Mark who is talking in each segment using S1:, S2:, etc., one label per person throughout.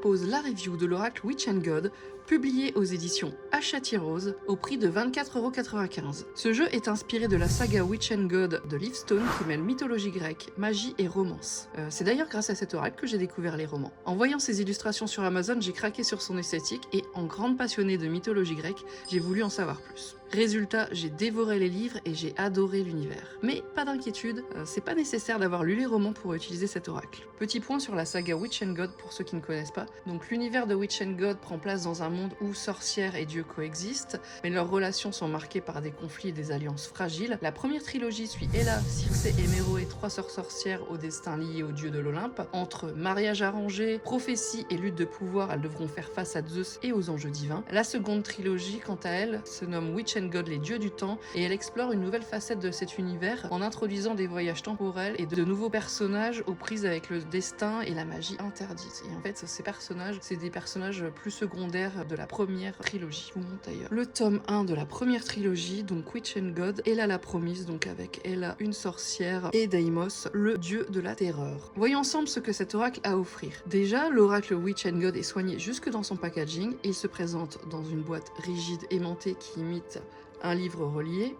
S1: propose la review de l'oracle Witch and God, publié aux éditions Hachette Rose au prix de 24,95 €. Ce jeu est inspiré de la saga Witch and God de Livestone qui mêle mythologie grecque, magie et romance. C'est d'ailleurs grâce à cet oracle que j'ai découvert les romans. En voyant ses illustrations sur Amazon, j'ai craqué sur son esthétique et en grande passionnée de mythologie grecque, j'ai voulu en savoir plus. Résultat, j'ai dévoré les livres et j'ai adoré l'univers. Mais pas d'inquiétude, c'est pas nécessaire d'avoir lu les romans pour utiliser cet oracle. Petit point sur la saga Witch and God pour ceux qui ne connaissent pas. Donc l'univers de Witch and God prend place dans un monde où sorcières et dieux coexistent, mais leurs relations sont marquées par des conflits et des alliances fragiles. La première trilogie suit Hela, Circé et Méroé, trois sœurs sorcières au destin lié aux dieux de l'Olympe. Entre mariage arrangé, prophétie et lutte de pouvoir, elles devront faire face à Zeus et aux enjeux divins. La seconde trilogie, quant à elle, se nomme Witch and God, les dieux du temps, et elle explore une nouvelle facette de cet univers en introduisant des voyages temporels et de nouveaux personnages aux prises avec le destin et la magie interdite. Et en fait, ces personnages, c'est des personnages plus secondaires de la première trilogie. Je vous montre d'ailleurs le tome 1 de la première trilogie, donc Witch and God, Hela la promise, donc avec Hela, une sorcière, et Deimos, le dieu de la terreur. Voyons ensemble ce que cet oracle a à offrir. Déjà, l'oracle Witch and God est soigné jusque dans son packaging. Il se présente dans une boîte rigide aimantée qui imite un livre relié.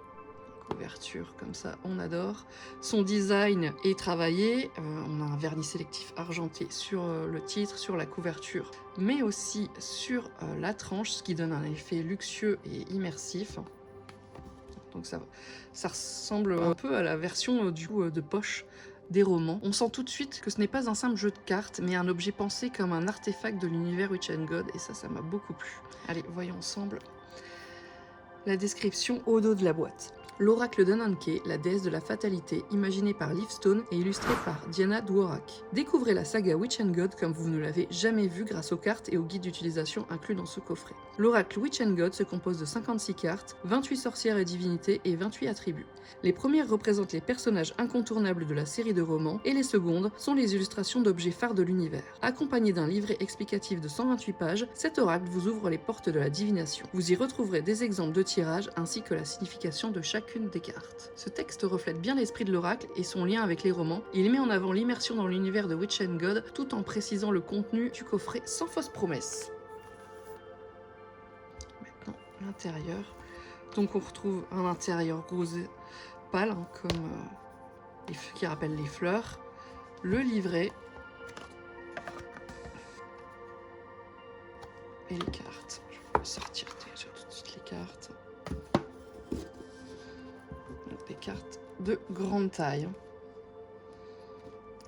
S1: Couverture comme ça, on adore. Son design est travaillé, on a un vernis sélectif argenté sur le titre, sur la couverture, mais aussi sur la tranche, ce qui donne un effet luxueux et immersif. Donc ça ressemble un peu à la version de poche des romans. On sent tout de suite que ce n'est pas un simple jeu de cartes, mais un objet pensé comme un artefact de l'univers Witch and God, et ça m'a beaucoup plu. Allez, voyons ensemble la description au dos de la boîte. L'oracle d'Ananke, la déesse de la fatalité, imaginée par Livestone et illustrée par Diana Dworak. Découvrez la saga Witch and God comme vous ne l'avez jamais vu grâce aux cartes et aux guides d'utilisation inclus dans ce coffret. L'oracle Witch and God se compose de 56 cartes, 28 sorcières et divinités et 28 attributs. Les premières représentent les personnages incontournables de la série de romans et les secondes sont les illustrations d'objets phares de l'univers. Accompagné d'un livret explicatif de 128 pages, cet oracle vous ouvre les portes de la divination. Vous y retrouverez des exemples de tirages ainsi que la signification de chacune des cartes. Ce texte reflète bien l'esprit de l'oracle et son lien avec les romans. Il met en avant l'immersion dans l'univers de Witch and God tout en précisant le contenu du coffret sans fausse promesse. Maintenant, l'intérieur. Donc on retrouve un intérieur rosé pâle, comme qui rappelle les fleurs. Le livret. Et les cartes. Je vais sortir déjà tout de suite les cartes. Des cartes de grande taille.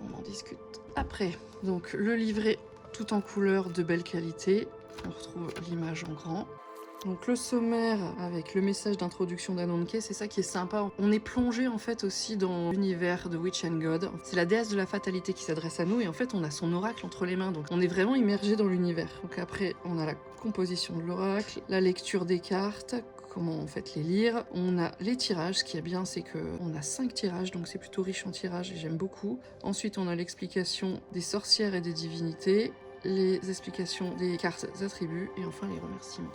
S1: On en discute après. Donc le livret tout en couleur de belle qualité. On retrouve l'image en grand. Donc le sommaire avec le message d'introduction d'Ananke, c'est ça qui est sympa. On est plongé en fait aussi dans l'univers de Witch and God. C'est la déesse de la fatalité qui s'adresse à nous et en fait on a son oracle entre les mains. Donc on est vraiment immergé dans l'univers. Donc après on a la composition de l'oracle, la lecture des cartes, comment en fait les lire. On a les tirages, ce qui est bien c'est qu'on a 5 tirages, donc c'est plutôt riche en tirages et j'aime beaucoup. Ensuite on a l'explication des sorcières et des divinités, les explications des cartes attributs et enfin les remerciements.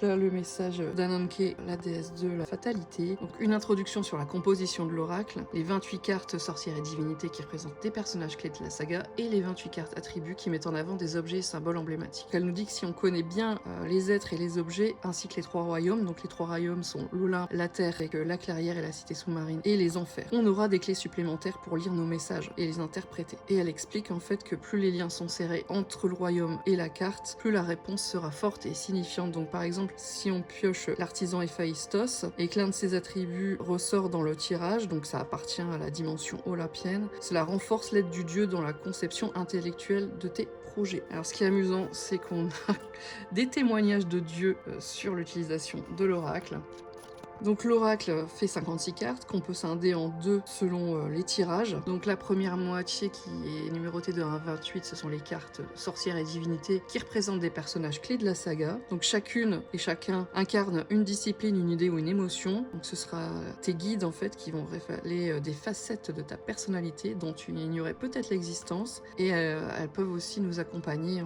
S1: Là, le message d'Ananke, la déesse de la fatalité. Donc, une introduction sur la composition de l'oracle, les 28 cartes sorcières et divinités qui représentent des personnages clés de la saga, et les 28 cartes attributs qui mettent en avant des objets et symboles emblématiques. Elle nous dit que si on connaît bien les êtres et les objets, ainsi que les 3 royaumes, donc les 3 royaumes sont l'Olympe, la Terre, avec la clairière et la cité sous-marine, et les enfers, on aura des clés supplémentaires pour lire nos messages et les interpréter. Et elle explique en fait que plus les liens sont serrés entre le royaume et la carte, plus la réponse sera forte et signifiante. Donc par exemple, si on pioche l'artisan Héphaïstos et que l'un de ses attributs ressort dans le tirage, donc ça appartient à la dimension olympienne, cela renforce l'aide du dieu dans la conception intellectuelle de tes projets. Alors ce qui est amusant, c'est qu'on a des témoignages de dieux sur l'utilisation de l'oracle. Donc l'oracle fait 56 cartes qu'on peut scinder en 2 selon les tirages. Donc la première moitié qui est numérotée de 1 à 28, ce sont les cartes sorcières et divinités qui représentent des personnages clés de la saga. Donc chacune et chacun incarne une discipline, une idée ou une émotion. Donc ce sera tes guides en fait qui vont révéler des facettes de ta personnalité dont tu ignorais peut-être l'existence. Et elles peuvent aussi nous accompagner,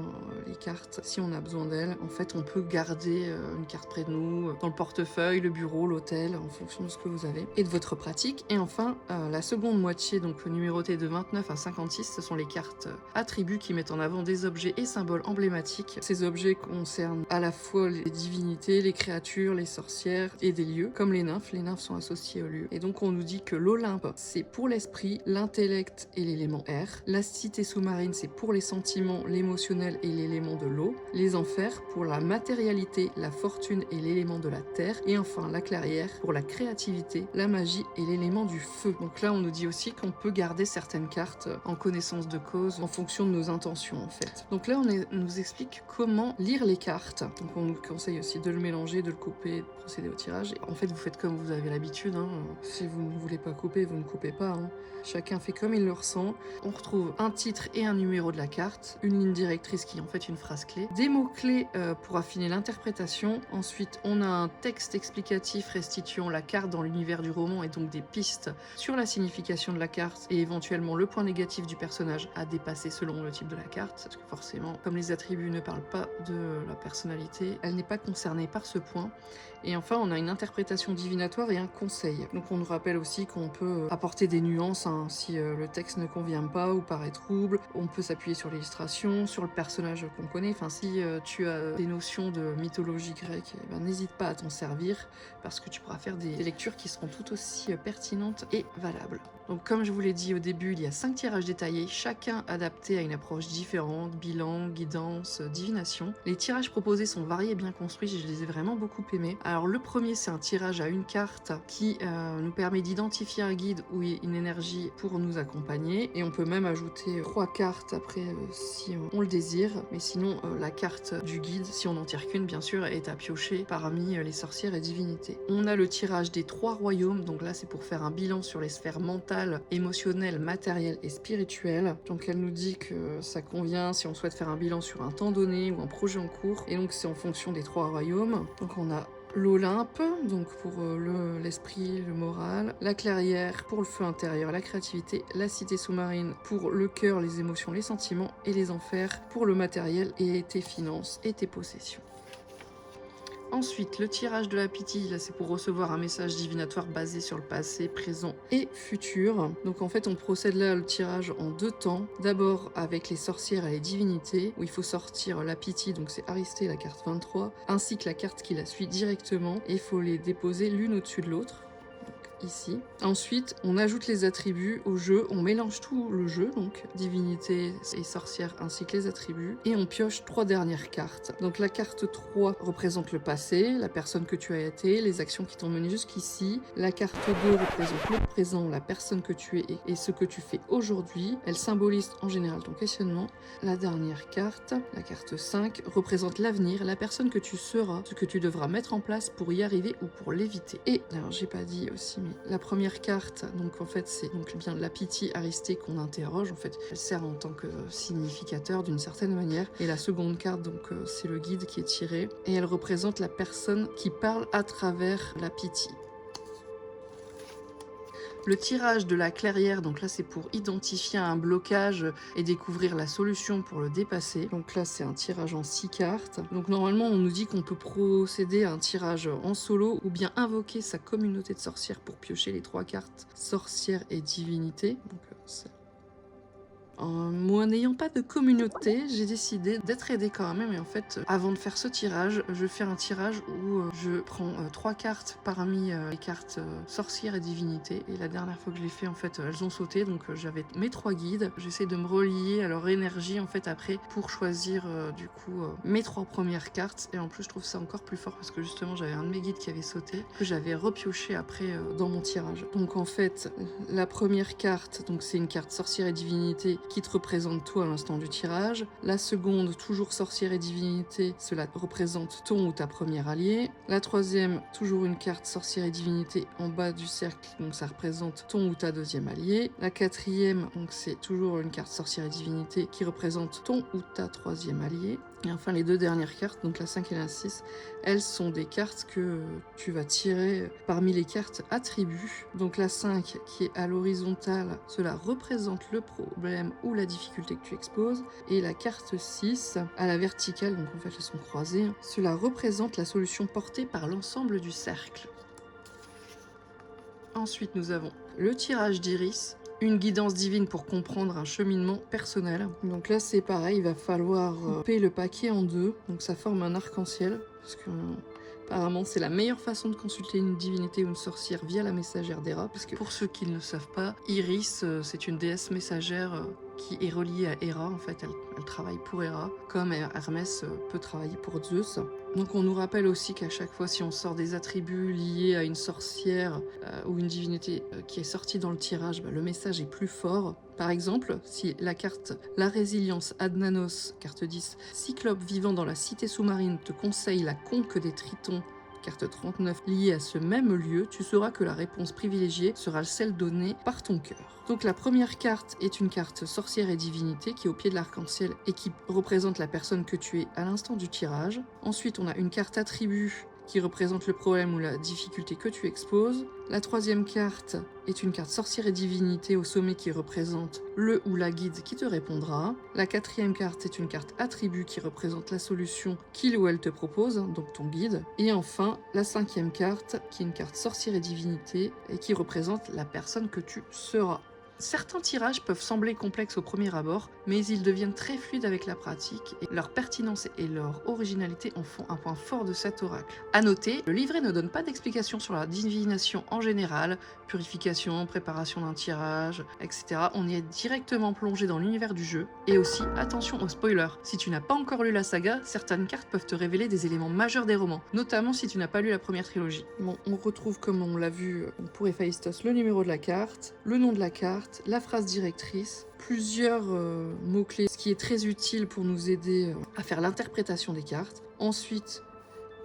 S1: les cartes, si on a besoin d'elles. En fait on peut garder une carte près de nous, dans le portefeuille, le bureau, numérotel en fonction de ce que vous avez et de votre pratique. Et enfin, la seconde moitié, donc numérotée de 29 à 56, ce sont les cartes attributs qui mettent en avant des objets et symboles emblématiques. Ces objets concernent à la fois les divinités, les créatures, les sorcières et des lieux, comme les nymphes. Les nymphes sont associées aux lieux. Et donc on nous dit que l'Olympe, c'est pour l'esprit, l'intellect et l'élément air. La cité sous-marine, c'est pour les sentiments, l'émotionnel et l'élément de l'eau. Les enfers, pour la matérialité, la fortune et l'élément de la terre. Et enfin, la clairière, pour la créativité, la magie et l'élément du feu. Donc là, on nous dit aussi qu'on peut garder certaines cartes en connaissance de cause, en fonction de nos intentions en fait. Donc là, on nous explique comment lire les cartes. Donc on nous conseille aussi de le mélanger, de le couper, de procéder au tirage. Et en fait, vous faites comme vous avez l'habitude. Si vous ne voulez pas couper, vous ne coupez pas. Chacun fait comme il le ressent. On retrouve un titre et un numéro de la carte, une ligne directrice qui est en fait une phrase clé, des mots-clés pour affiner l'interprétation. Ensuite, on a un texte explicatif restituant la carte dans l'univers du roman et donc des pistes sur la signification de la carte et éventuellement le point négatif du personnage à dépasser selon le type de la carte. Parce que forcément, comme les attributs ne parlent pas de la personnalité, elle n'est pas concernée par ce point. Et enfin, on a une interprétation divinatoire et un conseil. Donc on nous rappelle aussi qu'on peut apporter des nuances si le texte ne convient pas ou paraît trouble. On peut s'appuyer sur l'illustration, sur le personnage qu'on connaît. Enfin, si tu as des notions de mythologie grecque, n'hésite pas à t'en servir parce que tu pourras faire des lectures qui seront tout aussi pertinentes et valables. Donc comme je vous l'ai dit au début, il y a 5 tirages détaillés, chacun adapté à une approche différente, bilan, guidance, divination. Les tirages proposés sont variés et bien construits, je les ai vraiment beaucoup aimés. Alors le premier, c'est un tirage à une carte qui nous permet d'identifier un guide ou une énergie pour nous accompagner. Et on peut même ajouter 3 cartes après si on le désire. Mais sinon, la carte du guide, si on n'en tire qu'une bien sûr, est à piocher parmi les sorcières et divinités. On a le tirage des 3 royaumes, donc là c'est pour faire un bilan sur les sphères mentales, émotionnelles, matérielles et spirituelles. Donc elle nous dit que ça convient si on souhaite faire un bilan sur un temps donné ou un projet en cours. Et donc c'est en fonction des 3 royaumes. Donc on a l'Olympe, donc pour l'esprit, le moral, la clairière pour le feu intérieur, la créativité, la cité sous-marine pour le cœur, les émotions, les sentiments, et les enfers pour le matériel et tes finances et tes possessions. Ensuite, le tirage de la pitié, là c'est pour recevoir un message divinatoire basé sur le passé, présent et futur. Donc en fait on procède là le tirage en 2 temps. D'abord avec les sorcières et les divinités, où il faut sortir la pitié, donc c'est Aristée, la carte 23, ainsi que la carte qui la suit directement, et il faut les déposer l'une au-dessus de l'autre. Ici. Ensuite, on ajoute les attributs au jeu, on mélange tout le jeu, donc divinité et sorcière ainsi que les attributs, et on pioche 3 dernières cartes. Donc la carte 3 représente le passé, la personne que tu as été, les actions qui t'ont mené jusqu'ici. La carte 2 représente le présent, la personne que tu es et ce que tu fais aujourd'hui. Elle symbolise en général ton questionnement. La dernière carte, la carte 5, représente l'avenir, la personne que tu seras, ce que tu devras mettre en place pour y arriver ou pour l'éviter. Et, alors j'ai pas dit aussi, mais la première carte, donc en fait c'est donc bien la pitié Aristée qu'on interroge, en fait elle sert en tant que significateur d'une certaine manière, et la seconde carte donc c'est le guide qui est tiré et elle représente la personne qui parle à travers la pitié. Le tirage de la clairière, donc là c'est pour identifier un blocage et découvrir la solution pour le dépasser. Donc là c'est un tirage en 6 cartes. Donc normalement on nous dit qu'on peut procéder à un tirage en solo ou bien invoquer sa communauté de sorcières pour piocher les 3 cartes sorcières et divinités. Donc moi, n'ayant pas de communauté, j'ai décidé d'être aidée quand même. Et en fait, avant de faire ce tirage, je fais un tirage où je prends 3 cartes parmi les cartes sorcières et divinités. Et la dernière fois que je l'ai fait, en fait, elles ont sauté. Donc j'avais mes 3 guides. J'essaie de me relier à leur énergie, en fait, après, pour choisir, du coup, mes 3 premières cartes. Et en plus, je trouve ça encore plus fort parce que justement, j'avais un de mes guides qui avait sauté, que j'avais repioché après dans mon tirage. Donc en fait, la première carte, donc c'est une carte sorcière et divinité qui te représente toi à l'instant du tirage. La seconde, toujours sorcière et divinité, cela représente ton ou ta première alliée. La troisième, toujours une carte sorcière et divinité en bas du cercle, donc ça représente ton ou ta deuxième alliée. La quatrième, donc c'est toujours une carte sorcière et divinité qui représente ton ou ta troisième alliée. Et enfin les 2 dernières cartes, donc la 5 et la 6, elles sont des cartes que tu vas tirer parmi les cartes attributs. Donc la 5 qui est à l'horizontale, cela représente le problème ou la difficulté que tu exposes. Et la carte 6 à la verticale, donc en fait elles sont croisées, cela représente la solution portée par l'ensemble du cercle. Ensuite, nous avons le tirage d'Iris, une guidance divine pour comprendre un cheminement personnel. Donc là, c'est pareil, il va falloir couper le paquet en deux. Donc ça forme un arc-en-ciel, parce que apparemment, c'est la meilleure façon de consulter une divinité ou une sorcière via la messagère d'Héra. Parce que pour ceux qui ne le savent pas, Iris, c'est une déesse messagère qui est reliée à Héra. En fait, elle travaille pour Héra, comme Hermès peut travailler pour Zeus. Donc on nous rappelle aussi qu'à chaque fois, si on sort des attributs liés à une sorcière ou une divinité qui est sortie dans le tirage, le message est plus fort. Par exemple, si la carte La Résilience Adnanos, carte 10, Cyclope vivant dans la cité sous-marine te conseille la conque des Tritons, carte 39, liée à ce même lieu, tu sauras que la réponse privilégiée sera celle donnée par ton cœur. Donc la première carte est une carte sorcière et divinité qui est au pied de l'arc-en-ciel et qui représente la personne que tu es à l'instant du tirage. Ensuite, on a une carte attribut qui représente le problème ou la difficulté que tu exposes. La troisième carte est une carte sorcière et divinité au sommet qui représente le ou la guide qui te répondra. La quatrième carte est une carte attribut qui représente la solution qu'il ou elle te propose, donc ton guide. Et enfin, la cinquième carte qui est une carte sorcière et divinité et qui représente la personne que tu seras. Certains tirages peuvent sembler complexes au premier abord, mais ils deviennent très fluides avec la pratique, et leur pertinence et leur originalité en font un point fort de cet oracle. A noter, le livret ne donne pas d'explication sur la divination en général, purification, préparation d'un tirage, etc. On y est directement plongé dans l'univers du jeu, et aussi, attention aux spoilers. Si tu n'as pas encore lu la saga, certaines cartes peuvent te révéler des éléments majeurs des romans, notamment si tu n'as pas lu la première trilogie. Bon, on retrouve, comme on l'a vu pour Héphaïstos, le numéro de la carte, le nom de la carte, la phrase directrice, plusieurs mots-clés, ce qui est très utile pour nous aider à faire l'interprétation des cartes. Ensuite,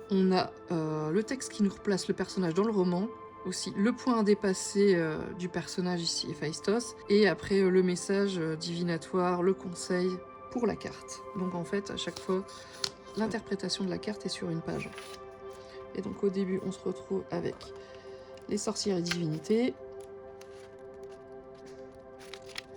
S1: on a le texte qui nous replace le personnage dans le roman, aussi le point à dépasser du personnage ici, Héphaïstos, et après le message divinatoire, le conseil pour la carte. Donc en fait, à chaque fois, l'interprétation de la carte est sur une page. Et donc au début, on se retrouve avec les sorcières et divinités.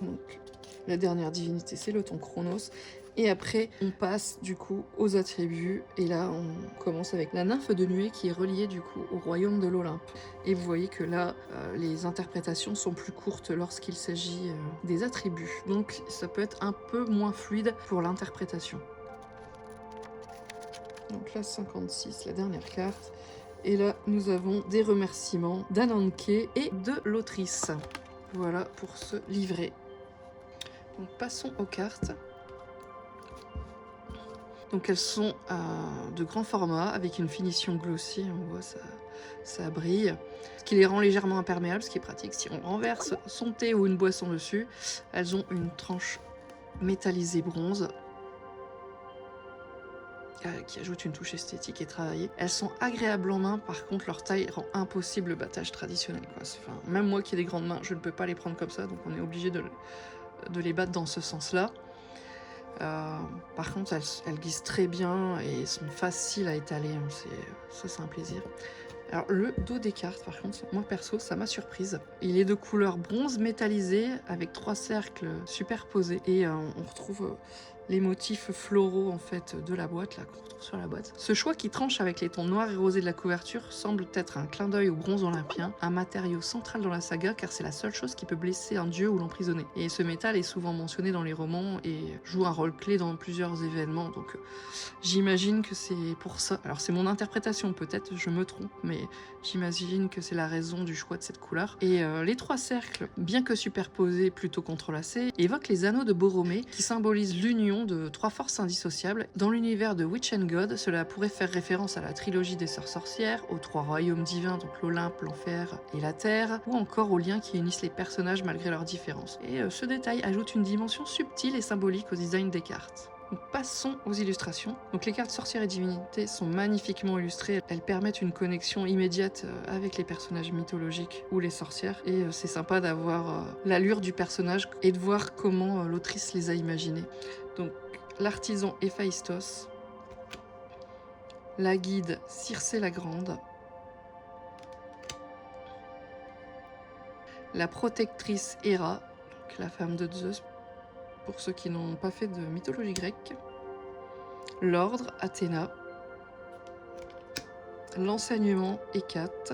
S1: Donc, la dernière divinité, c'est le ton Chronos. Et après, on passe du coup aux attributs. Et là, on commence avec la nymphe de nuée qui est reliée du coup au royaume de l'Olympe. Et vous voyez que là, les interprétations sont plus courtes lorsqu'il s'agit des attributs. Donc, ça peut être un peu moins fluide pour l'interprétation. Donc là, 56, la dernière carte. Et là, nous avons des remerciements d'Ananke et de l'autrice. Voilà pour ce livret. Donc passons aux cartes. Donc elles sont de grand format avec une finition glossy, on voit ça brille, ce qui les rend légèrement imperméables, ce qui est pratique. Si on renverse son thé ou une boisson dessus, elles ont une tranche métallisée bronze qui ajoute une touche esthétique et travaillée. Elles sont agréables en main, par contre leur taille rend impossible le battage traditionnel, quoi. Enfin, même moi qui ai des grandes mains, je ne peux pas les prendre comme ça, donc on est obligé de les battre dans ce sens-là. Par contre, elles glissent très bien et sont faciles à étaler, ça c'est un plaisir. Alors le dos des cartes, par contre, moi perso, ça m'a surprise. Il est de couleur bronze métallisé avec 3 cercles superposés et on retrouve les motifs floraux en fait de la boîte là qu'on retrouve sur la boîte. Ce choix qui tranche avec les tons noirs et rosés de la couverture semble être un clin d'œil au bronze olympien, un matériau central dans la saga car c'est la seule chose qui peut blesser un dieu ou l'emprisonner. Et ce métal est souvent mentionné dans les romans et joue un rôle clé dans plusieurs événements, donc j'imagine que c'est pour ça. Alors c'est mon interprétation, peut-être je me trompe, mais j'imagine que c'est la raison du choix de cette couleur. Et les 3 cercles, bien que superposés, plutôt contrelacés, évoquent les anneaux de Boromée qui symbolisent l'union de 3 forces indissociables. Dans l'univers de Witch and God, cela pourrait faire référence à la trilogie des sœurs sorcières, aux 3 royaumes divins, donc l'Olympe, l'Enfer et la Terre, ou encore aux liens qui unissent les personnages malgré leurs différences. Et ce détail ajoute une dimension subtile et symbolique au design des cartes. Donc passons aux illustrations. Donc les cartes sorcières et divinités sont magnifiquement illustrées. Elles permettent une connexion immédiate avec les personnages mythologiques ou les sorcières. Et c'est sympa d'avoir l'allure du personnage et de voir comment l'autrice les a imaginées. Donc l'artisan Héphaïstos, la guide Circé la Grande, la protectrice Héra, donc la femme de Zeus, pour ceux qui n'ont pas fait de mythologie grecque, l'ordre Athéna, l'enseignement Hécate,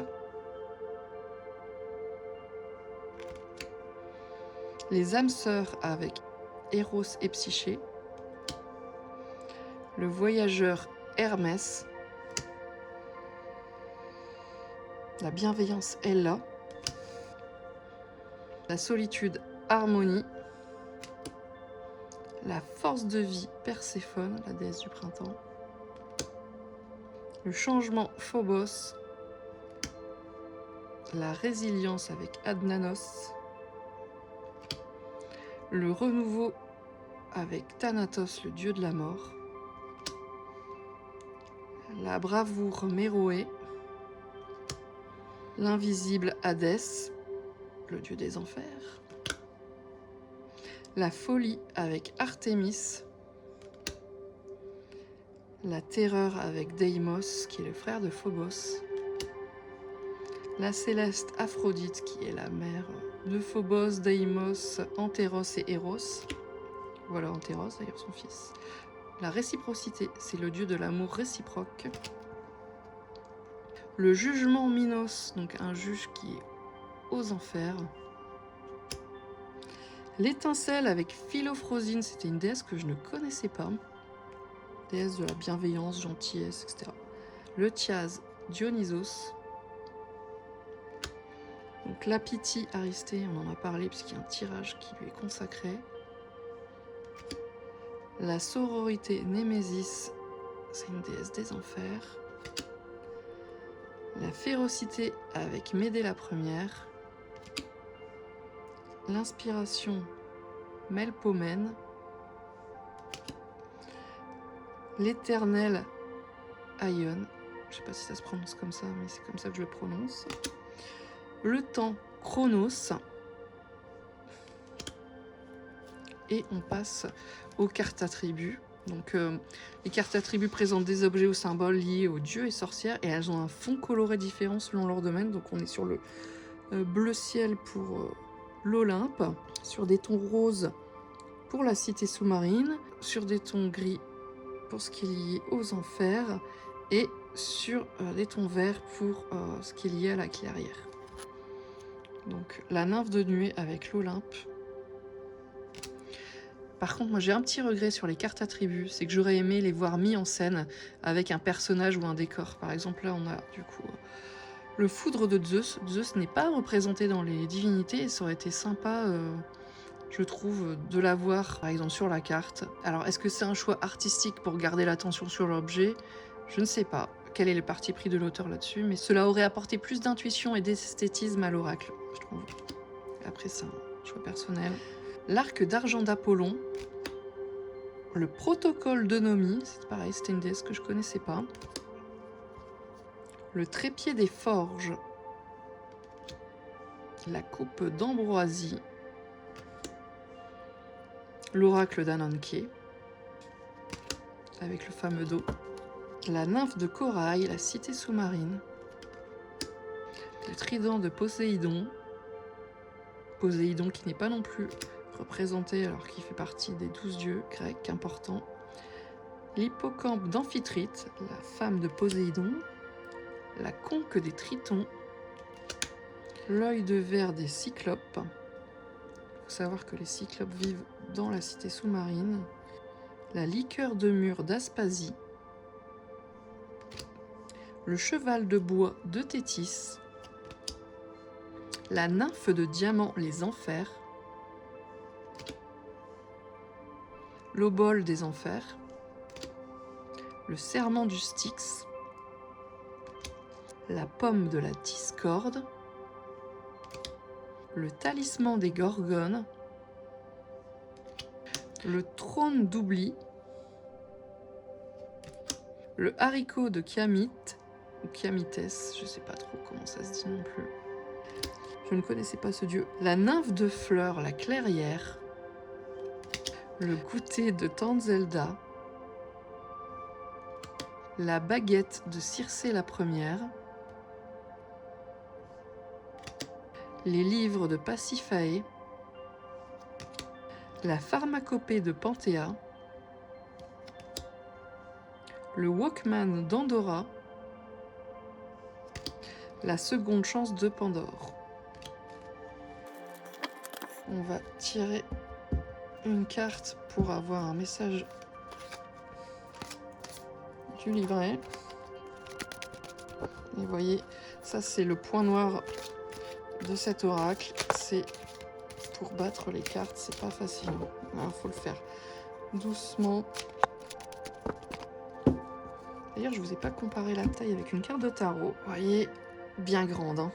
S1: Les âmes sœurs avec Eros et Psyché. Le voyageur Hermès. La bienveillance Ella. La solitude Harmonie. La force de vie Perséphone, la déesse du printemps. Le changement Phobos. La résilience avec Adnanos. Le renouveau avec Thanatos, le dieu de la mort. La bravoure Méroé. L'invisible Hadès, le dieu des enfers. La folie avec Artémis. La terreur avec Deimos, qui est le frère de Phobos. La céleste Aphrodite, qui est la mère de Phobos, Deimos, Antéros et Eros. Voilà Antéros, d'ailleurs son fils. La réciprocité, c'est le dieu de l'amour réciproque. Le jugement Minos, donc un juge qui est aux enfers. L'étincelle avec Philophrosine, c'était une déesse que je ne connaissais pas. Déesse de la bienveillance, gentillesse, etc. Le Thiaz, Dionysos. Donc la Pythie, Aristée, on en a parlé puisqu'il y a un tirage qui lui est consacré. La sororité, Némésis, c'est une déesse des enfers. La férocité avec Médée la première. L'inspiration, Melpomène. L'éternel, Aion. Je sais pas si ça se prononce comme ça, mais c'est comme ça que je le prononce. Le temps, Chronos. Et on passe aux cartes attributs. Donc les cartes attributs présentent des objets ou symboles liés aux dieux et sorcières et elles ont un fond coloré différent selon leur domaine. Donc on est sur le bleu ciel pour l'Olympe, sur des tons roses pour la cité sous-marine, sur des tons gris pour ce qui est lié aux enfers et sur des tons verts pour ce qui est lié à la clairière. Donc la nymphe de nuée avec l'Olympe. Par contre, moi j'ai un petit regret sur les cartes attributs, c'est que j'aurais aimé les voir mis en scène avec un personnage ou un décor. Par exemple, là on a du coup le foudre de Zeus. Zeus n'est pas représenté dans les divinités et ça aurait été sympa, je trouve, de l'avoir par exemple sur la carte. Alors est-ce que c'est un choix artistique pour garder l'attention sur l'objet? Je ne sais pas quel est le parti pris de l'auteur là-dessus, mais cela aurait apporté plus d'intuition et d'esthétisme à l'oracle, je trouve. Après, c'est un choix personnel. L'arc d'argent d'Apollon. Le protocole d'Onomie, c'est pareil, c'était une déesse que je connaissais pas. Le trépied des forges. La coupe d'Ambroisie. L'oracle d'Ananké. Avec le fameux dos. La nymphe de corail, la cité sous-marine. Le trident de Poséidon. Poséidon qui n'est pas non plus représenté alors qu'il fait partie des 12 dieux grecs importants. L'hippocampe d'Amphitrite, la femme de Poséidon. La conque des Tritons. L'œil de verre des Cyclopes. Il faut savoir que les Cyclopes vivent dans la cité sous-marine. La liqueur de mûre d'Aspasie. Le cheval de bois de Thétis. La nymphe de diamant, les enfers. L'obole des enfers. Le serment du Styx. La pomme de la discorde. Le talisman des gorgones. Le trône d'oubli. Le haricot de Kiamit, ou Kiamites, je ne sais pas trop comment ça se dit non plus. Je ne connaissais pas ce dieu. La nymphe de fleurs, la clairière. Le goûter de Tante Zelda. La baguette de Circé la première. Les livres de Pasiphae. La pharmacopée de Panthéa. Le Walkman d'Andorra. La seconde chance de Pandore. on va tirer une carte pour avoir un message du livret. Et vous voyez, ça c'est le point noir de cet oracle. C'est pour battre les cartes, c'est pas facile. Il faut le faire doucement. D'ailleurs, je vous ai pas comparé la taille avec une carte de tarot. Vous voyez, bien grande. Hein.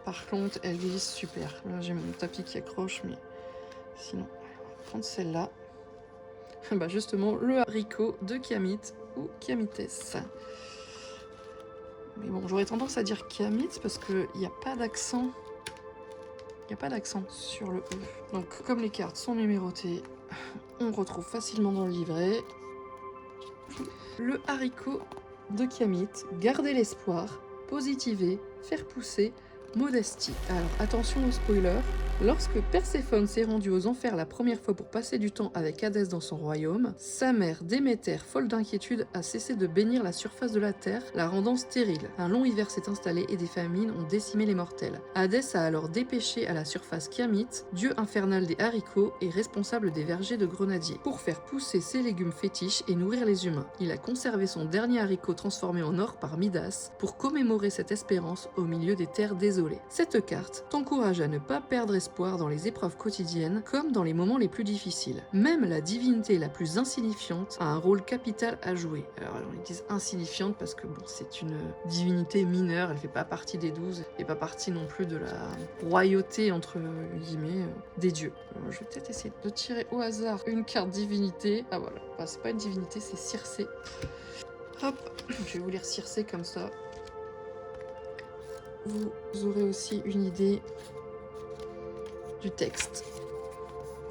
S1: Par contre, elle glisse super. Là, j'ai mon tapis qui accroche, mais sinon, on va prendre celle-là. Bah justement, le haricot de Kiamit ou Kiamites. Mais bon, j'aurais tendance à dire Kiamit parce qu'il n'y a pas d'accent. Il n'y a pas d'accent sur le E. Donc, comme les cartes sont numérotées, on retrouve facilement dans le livret le haricot de Kiamit, garder l'espoir, positiver, faire pousser, modestie. Alors attention au spoiler, lorsque Perséphone s'est rendue aux enfers la première fois pour passer du temps avec Hadès dans son royaume, sa mère Déméter, folle d'inquiétude, a cessé de bénir la surface de la terre, la rendant stérile. Un long hiver s'est installé et des famines ont décimé les mortels. Hadès a alors dépêché à la surface Kiamit, dieu infernal des haricots et responsable des vergers de grenadiers, pour faire pousser ses légumes fétiches et nourrir les humains. Il a conservé son dernier haricot transformé en or par Midas pour commémorer cette espérance au milieu des terres désolées. Cette carte t'encourage à ne pas perdre espoir dans les épreuves quotidiennes comme dans les moments les plus difficiles. Même la divinité la plus insignifiante a un rôle capital à jouer. Alors ils disent insignifiante parce que bon, c'est une divinité mineure, elle fait pas partie des 12 et pas partie non plus de la royauté entre guillemets des dieux. Alors, je vais peut-être essayer de tirer au hasard une carte divinité. Ah voilà, enfin, c'est pas une divinité, c'est Circé. Hop, je vais vous lire Circé comme ça. Vous aurez aussi une idée du texte.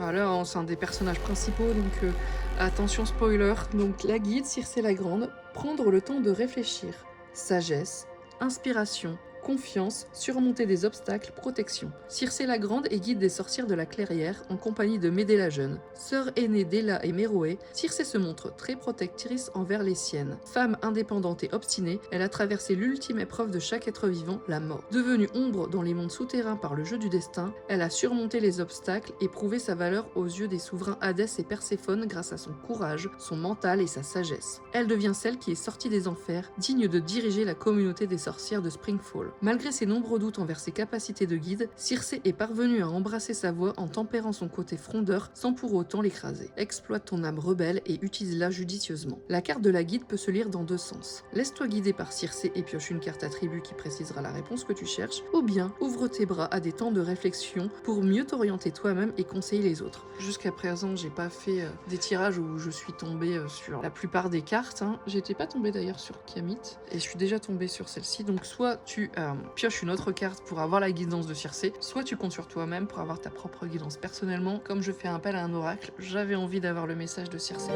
S1: Voilà, c'est un des personnages principaux, donc attention spoiler. Donc la guide, Circé la Grande, prendre le temps de réfléchir. Sagesse, inspiration, confiance, surmonter des obstacles, protection. Circé la Grande est guide des sorcières de la clairière en compagnie de Médée la Jeune. Sœur aînée d'Héla et Méroé, Circé se montre très protectrice envers les siennes. Femme indépendante et obstinée, elle a traversé l'ultime épreuve de chaque être vivant, la mort. Devenue ombre dans les mondes souterrains par le jeu du destin, elle a surmonté les obstacles et prouvé sa valeur aux yeux des souverains Hadès et Perséphone grâce à son courage, son mental et sa sagesse. Elle devient celle qui est sortie des enfers, digne de diriger la communauté des sorcières de Springfall. Malgré ses nombreux doutes envers ses capacités de guide, Circé est parvenue à embrasser sa voix en tempérant son côté frondeur sans pour autant l'écraser. Exploite ton âme rebelle et utilise-la judicieusement. La carte de la guide peut se lire dans deux sens. Laisse-toi guider par Circé et pioche une carte attribut qui précisera la réponse que tu cherches, ou bien ouvre tes bras à des temps de réflexion pour mieux t'orienter toi-même et conseiller les autres. Jusqu'à présent, j'ai pas fait des tirages où je suis tombée sur la plupart des cartes. Hein. J'étais pas tombée d'ailleurs sur Kiamit et je suis déjà tombée sur celle-ci. Donc soit tu pioches une autre carte pour avoir la guidance de Circé, soit tu comptes sur toi-même pour avoir ta propre guidance. Personnellement, comme je fais appel à un oracle, j'avais envie d'avoir le message de Circé.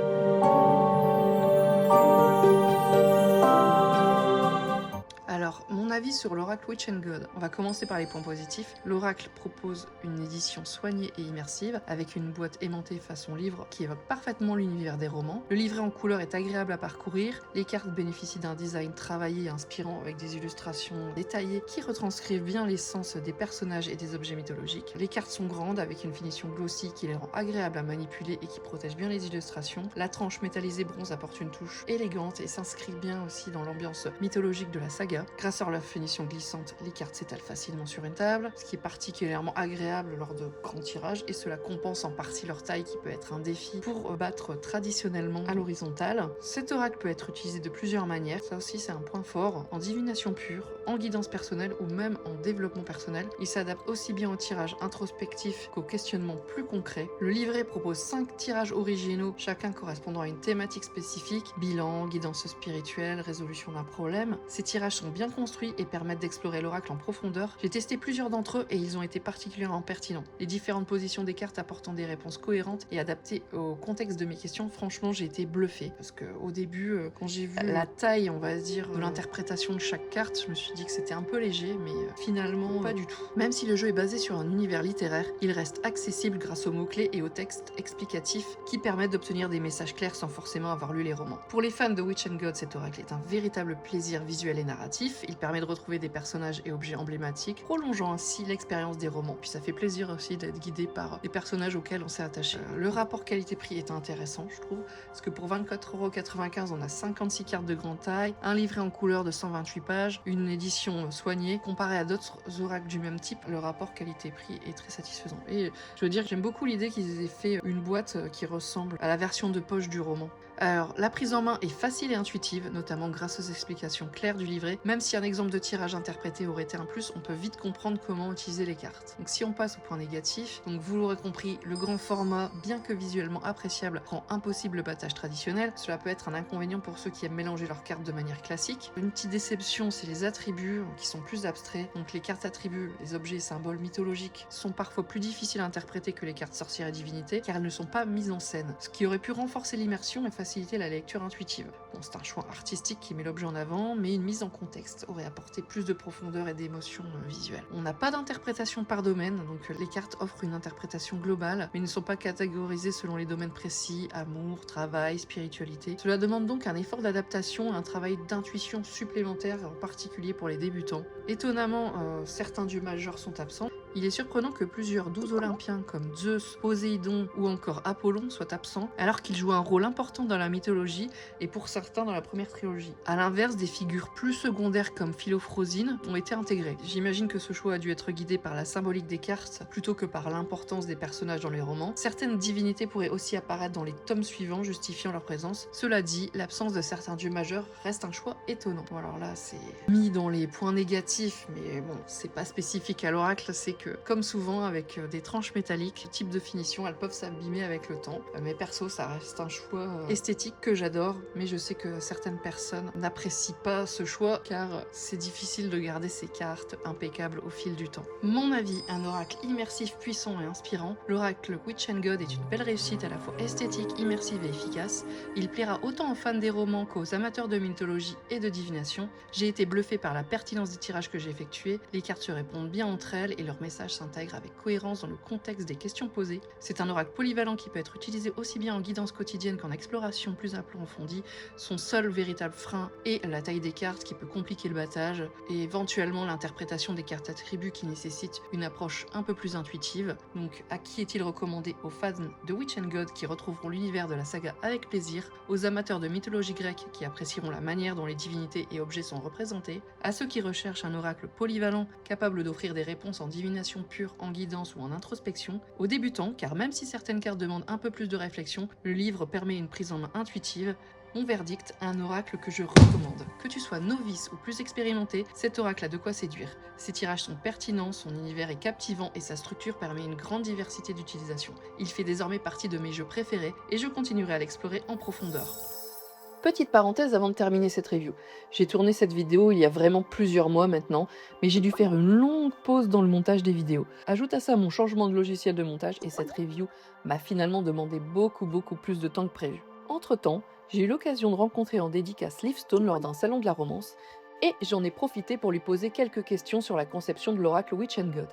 S1: Alors, mon avis sur l'oracle Witch and God. On va commencer par les points positifs. L'oracle propose une édition soignée et immersive, avec une boîte aimantée façon livre qui évoque parfaitement l'univers des romans. Le livret en couleur est agréable à parcourir. Les cartes bénéficient d'un design travaillé et inspirant avec des illustrations détaillées qui retranscrivent bien l'essence des personnages et des objets mythologiques. Les cartes sont grandes avec une finition glossy qui les rend agréables à manipuler et qui protège bien les illustrations. La tranche métallisée bronze apporte une touche élégante et s'inscrit bien aussi dans l'ambiance mythologique de la saga. Grâce à leur finition glissante, les cartes s'étalent facilement sur une table, ce qui est particulièrement agréable lors de grands tirages, et cela compense en partie leur taille qui peut être un défi pour battre traditionnellement à l'horizontale. Cet oracle peut être utilisé de plusieurs manières, ça aussi c'est un point fort, en divination pure, en guidance personnelle ou même en développement personnel. Il s'adapte aussi bien au tirage introspectif qu'au questionnement plus concret. Le livret propose 5 tirages originaux, chacun correspondant à une thématique spécifique, bilan, guidance spirituelle, résolution d'un problème. Ces tirages sont bien construits et permettent d'explorer l'oracle en profondeur. J'ai testé plusieurs d'entre eux et ils ont été particulièrement pertinents. Les différentes positions des cartes apportant des réponses cohérentes et adaptées au contexte de mes questions, franchement j'ai été bluffée. Parce qu'au début, quand j'ai vu la taille, on va dire, de l'interprétation de chaque carte, je me suis dit que c'était un peu léger, mais finalement pas du tout. Même si le jeu est basé sur un univers littéraire, il reste accessible grâce aux mots-clés et aux textes explicatifs qui permettent d'obtenir des messages clairs sans forcément avoir lu les romans. Pour les fans de Witch and God, cet oracle est un véritable plaisir visuel et narratif. narratif, il permet de retrouver des personnages et objets emblématiques, prolongeant ainsi l'expérience des romans. Puis ça fait plaisir aussi d'être guidé par des personnages auxquels on s'est attaché. Le rapport qualité-prix est intéressant, je trouve, parce que pour 24,95 €, on a 56 cartes de grande taille, un livret en couleur de 128 pages, une édition soignée. Comparé à d'autres oracles du même type, le rapport qualité-prix est très satisfaisant. Et je veux dire, j'aime beaucoup l'idée qu'ils aient fait une boîte qui ressemble à la version de poche du roman. Alors, la prise en main est facile et intuitive, notamment grâce aux explications claires du livret. Même si un exemple de tirage interprété aurait été un plus, on peut vite comprendre comment utiliser les cartes. Donc si on passe au point négatif, donc vous l'aurez compris, le grand format, bien que visuellement appréciable, rend impossible le battage traditionnel. Cela peut être un inconvénient pour ceux qui aiment mélanger leurs cartes de manière classique. Une petite déception, c'est les attributs qui sont plus abstraits. Donc les cartes attributs, les objets et symboles mythologiques sont parfois plus difficiles à interpréter que les cartes sorcières et divinités, car elles ne sont pas mises en scène, ce qui aurait pu renforcer l'immersion et faciliter la lecture intuitive. Bon, c'est un choix artistique qui met l'objet en avant, mais une mise en contexte aurait apporté plus de profondeur et d'émotion visuelle. On n'a pas d'interprétation par domaine, donc les cartes offrent une interprétation globale, mais ne sont pas catégorisées selon les domaines précis, amour, travail, spiritualité. Cela demande donc un effort d'adaptation et un travail d'intuition supplémentaire, en particulier pour les débutants. Étonnamment, certains dieux majeurs sont absents. Il est surprenant que plusieurs 12 Olympiens comme Zeus, Poséidon ou encore Apollon soient absents, alors qu'ils jouent un rôle important dans la mythologie et pour certains dans la première trilogie. A l'inverse, des figures plus secondaires comme Philophrosine ont été intégrées. J'imagine que ce choix a dû être guidé par la symbolique des cartes plutôt que par l'importance des personnages dans les romans. Certaines divinités pourraient aussi apparaître dans les tomes suivants, justifiant leur présence. Cela dit, l'absence de certains dieux majeurs reste un choix étonnant. Bon, alors là, c'est mis dans les points négatifs, mais bon, c'est pas spécifique à l'oracle, c'est que, comme souvent avec des tranches métalliques, ce type de finition, elles peuvent s'abîmer avec le temps. Mais perso, ça reste un choix esthétique que j'adore, mais je sais que certaines personnes n'apprécient pas ce choix car c'est difficile de garder ces cartes impeccables au fil du temps. Mon avis, un oracle immersif, puissant et inspirant, l'oracle Witch and God est une belle réussite à la fois esthétique, immersive et efficace. Il plaira autant aux fans des romans qu'aux amateurs de mythologie et de divination. J'ai été bluffé par la pertinence des tirages que j'ai effectués, les cartes se répondent bien entre elles et leur message s'intègre avec cohérence dans le contexte des questions posées. C'est un oracle polyvalent qui peut être utilisé aussi bien en guidance quotidienne qu'en exploration plus approfondie. Son seul véritable frein est la taille des cartes qui peut compliquer le battage et éventuellement l'interprétation des cartes attributs qui nécessite une approche un peu plus intuitive. Donc à qui est-il recommandé? Aux fans de Witch and God qui retrouveront l'univers de la saga avec plaisir, aux amateurs de mythologie grecque qui apprécieront la manière dont les divinités et objets sont représentés, à ceux qui recherchent un oracle polyvalent capable d'offrir des réponses en divination pure, en guidance ou en introspection, aux débutants car même si certaines cartes demandent un peu plus de réflexion, le livre permet une prise en main intuitive. Mon verdict, un oracle que je recommande. Que tu sois novice ou plus expérimenté, cet oracle a de quoi séduire. Ses tirages sont pertinents, son univers est captivant et sa structure permet une grande diversité d'utilisation. Il fait désormais partie de mes jeux préférés et je continuerai à l'explorer en profondeur. Petite parenthèse avant de terminer cette review. J'ai tourné cette vidéo il y a vraiment plusieurs mois maintenant, mais j'ai dû faire une longue pause dans le montage des vidéos. Ajoute à ça mon changement de logiciel de montage et cette review m'a finalement demandé beaucoup plus de temps que prévu. Entre-temps, j'ai eu l'occasion de rencontrer en dédicace Livestone lors d'un salon de la romance, et j'en ai profité pour lui poser quelques questions sur la conception de l'oracle Witch and God.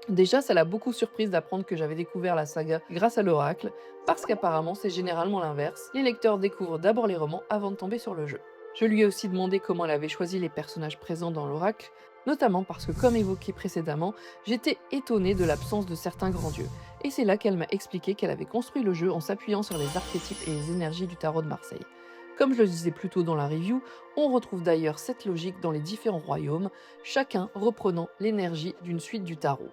S1: Déjà, ça l'a beaucoup surprise d'apprendre que j'avais découvert la saga grâce à l'oracle, parce qu'apparemment c'est généralement l'inverse, les lecteurs découvrent d'abord les romans avant de tomber sur le jeu. Je lui ai aussi demandé comment elle avait choisi les personnages présents dans l'oracle, notamment parce que, comme évoqué précédemment, j'étais étonnée de l'absence de certains grands dieux. Et c'est là qu'elle m'a expliqué qu'elle avait construit le jeu en s'appuyant sur les archétypes et les énergies du tarot de Marseille. Comme je le disais plus tôt dans la review, on retrouve d'ailleurs cette logique dans les différents royaumes, chacun reprenant l'énergie d'une suite du tarot.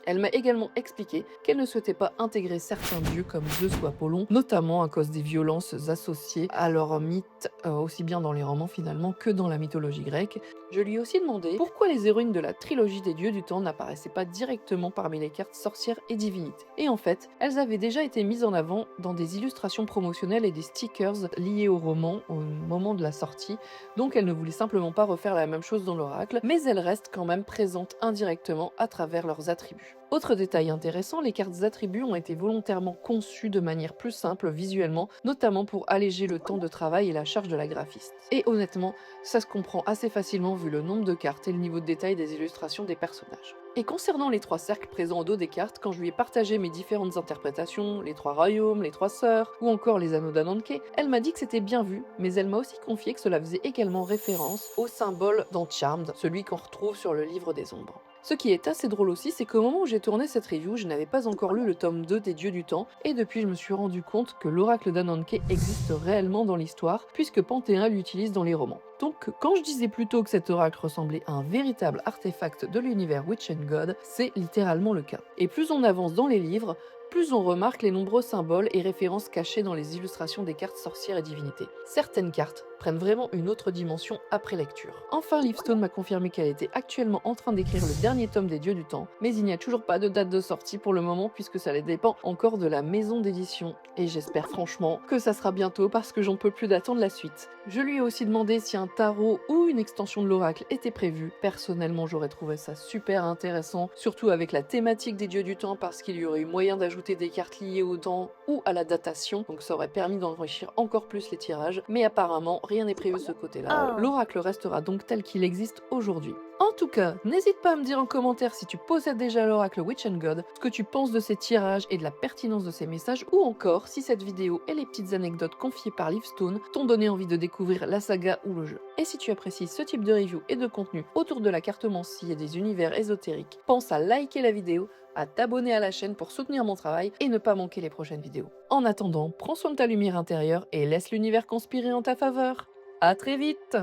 S1: Elle m'a également expliqué qu'elle ne souhaitait pas intégrer certains dieux comme Zeus ou Apollon, notamment à cause des violences associées à leur mythe, aussi bien dans les romans finalement que dans la mythologie grecque. Je lui ai aussi demandé pourquoi les héroïnes de la trilogie des dieux du temps n'apparaissaient pas directement parmi les cartes sorcières et divinités. Et en fait, elles avaient déjà été mises en avant dans des illustrations promotionnelles et des stickers liés au roman au moment de la sortie, donc elle ne voulait simplement pas refaire la même chose dans l'oracle, mais elles restent quand même présentes indirectement à travers leurs attributs. Autre détail intéressant, les cartes attributs ont été volontairement conçues de manière plus simple visuellement, notamment pour alléger le temps de travail et la charge de la graphiste. Et honnêtement, ça se comprend assez facilement vu le nombre de cartes et le niveau de détail des illustrations des personnages. Et concernant les 3 cercles présents au dos des cartes, quand je lui ai partagé mes différentes interprétations, les 3 royaumes, les 3 sœurs, ou encore les anneaux d'Ananke, elle m'a dit que c'était bien vu, mais elle m'a aussi confié que cela faisait également référence au symbole dans Charmed, celui qu'on retrouve sur le livre des ombres. Ce qui est assez drôle aussi, c'est qu'au moment où j'ai tourné cette review, je n'avais pas encore lu le tome 2 des Dieux du Temps, et depuis je me suis rendu compte que l'oracle d'Ananke existe réellement dans l'histoire, puisque Panthéa l'utilise dans les romans. Donc quand je disais plutôt que cet oracle ressemblait à un véritable artefact de l'univers Witch and God, c'est littéralement le cas. Et plus on avance dans les livres, plus on remarque les nombreux symboles et références cachés dans les illustrations des cartes sorcières et divinités. Certaines cartes prennent vraiment une autre dimension après lecture. Enfin, Livestone m'a confirmé qu'elle était actuellement en train d'écrire le dernier tome des Dieux du Temps, mais il n'y a toujours pas de date de sortie pour le moment puisque ça dépend encore de la maison d'édition. Et j'espère franchement que ça sera bientôt parce que j'en peux plus d'attendre la suite. Je lui ai aussi demandé si un tarot ou une extension de l'oracle était prévu. Personnellement, j'aurais trouvé ça super intéressant, surtout avec la thématique des Dieux du Temps parce qu'il y aurait eu moyen d'ajouter des cartes liées au temps ou à la datation, donc ça aurait permis d'enrichir encore plus les tirages, mais apparemment rien n'est prévu de ce côté-là. L'oracle restera donc tel qu'il existe aujourd'hui. En tout cas, n'hésite pas à me dire en commentaire si tu possèdes déjà l'oracle Witch and God, ce que tu penses de ces tirages et de la pertinence de ces messages, ou encore si cette vidéo et les petites anecdotes confiées par Livestone t'ont donné envie de découvrir la saga ou le jeu. Et si tu apprécies ce type de review et de contenu autour de la cartomancie et des univers ésotériques, pense à liker la vidéo, à t'abonner à la chaîne pour soutenir mon travail et ne pas manquer les prochaines vidéos. En attendant, prends soin de ta lumière intérieure et laisse l'univers conspirer en ta faveur. À très vite!